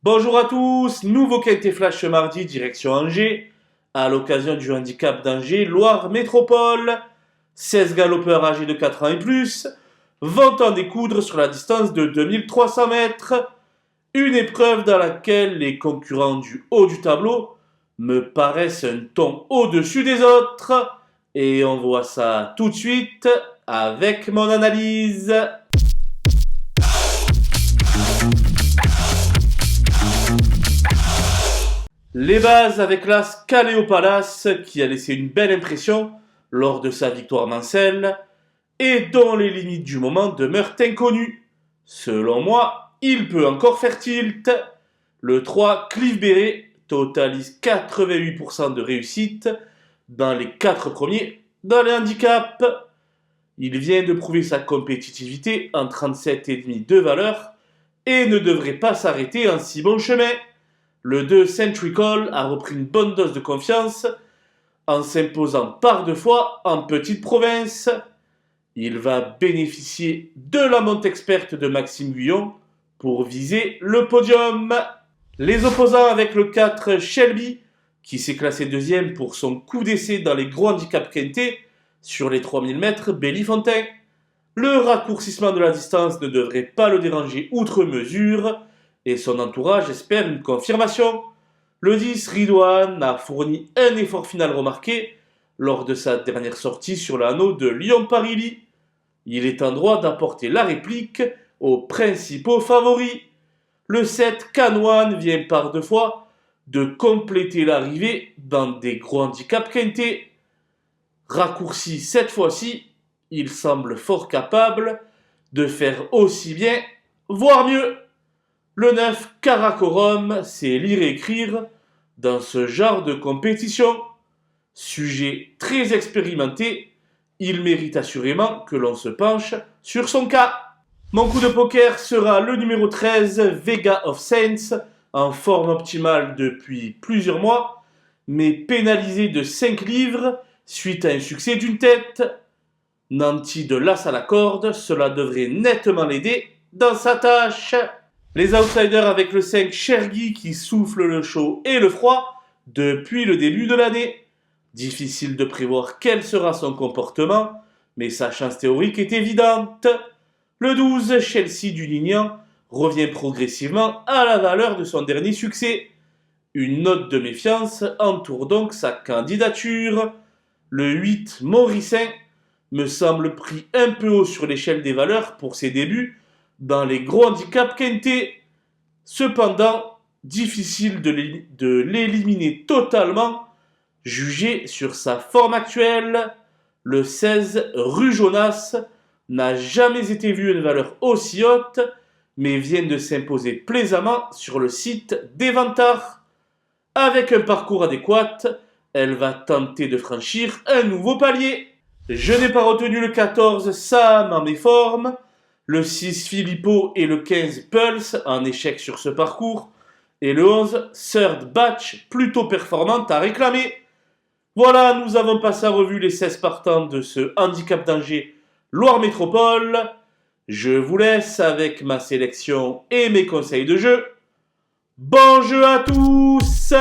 Bonjour à tous, nouveau quintet flash ce mardi, direction Angers, à l'occasion du handicap d'Angers, Loire Métropole. 16 galopeurs âgés de 4 ans et plus vont en découdre sur la distance de 2300 mètres. Une épreuve dans laquelle les concurrents du haut du tableau me paraissent un ton au-dessus des autres. Et on voit ça tout de suite avec mon analyse. Les bases avec l'As Caléo Palace qui a laissé une belle impression lors de sa victoire mancelle et dont les limites du moment demeurent inconnues. Selon moi, il peut encore faire tilt. Le 3 Cliff Beret totalise 88% de réussite dans les 4 premiers dans les handicaps. Il vient de prouver sa compétitivité en 37,5 de valeur et ne devrait pas s'arrêter en si bon chemin. Le 2 Century Call a repris une bonne dose de confiance en s'imposant par deux fois en petite province. Il va bénéficier de la monte experte de Maxime Guyon pour viser le podium. Les opposants avec le 4 Shelby qui s'est classé deuxième pour son coup d'essai dans les gros handicaps quintés sur les 3000 mètres Bellefontaine. Le raccourcissement de la distance ne devrait pas le déranger outre mesure et son entourage espère une confirmation. Le 10 Ridwan a fourni un effort final remarqué lors de sa dernière sortie sur l'anneau de Lyon-Paris-Ly. Il est en droit d'apporter la réplique aux principaux favoris. Le 7 Canwan vient par deux fois de compléter l'arrivée dans des gros handicaps quintés. Raccourci cette fois-ci, il semble fort capable de faire aussi bien, voire mieux. Le 9 Karakorum sait lire et écrire dans ce genre de compétition. Sujet très expérimenté, il mérite assurément que l'on se penche sur son cas. Mon coup de poker sera le numéro 13 Vega of Saints, en forme optimale depuis plusieurs mois, mais pénalisé de 5 livres suite à un succès d'une tête. Nanti de l'as à la corde, cela devrait nettement l'aider dans sa tâche. Les outsiders avec le 5 Chergui qui souffle le chaud et le froid depuis le début de l'année. Difficile de prévoir quel sera son comportement, mais sa chance théorique est évidente. Le 12 Chelsea du Lignan revient progressivement à la valeur de son dernier succès. Une note de méfiance entoure donc sa candidature. Le 8 Mauricin me semble pris un peu haut sur l'échelle des valeurs pour ses débuts dans les gros handicaps quintés. Cependant, difficile de l'éliminer totalement, jugé sur sa forme actuelle. Le 16 Rue Jonas n'a jamais été vu à une valeur aussi haute, mais vient de s'imposer plaisamment sur le site d'Eventar. Avec un parcours adéquat, elle va tenter de franchir un nouveau palier. Je n'ai pas retenu le 14 Sam en méforme, le 6 Filippo et le 15 Pulse en échec sur ce parcours, et le 11 Third Batch plutôt performante à réclamer. Voilà, nous avons passé en revue les 16 partants de ce handicap d'Angers Loire Métropole. Je vous laisse avec ma sélection et mes conseils de jeu. Bon jeu à tous!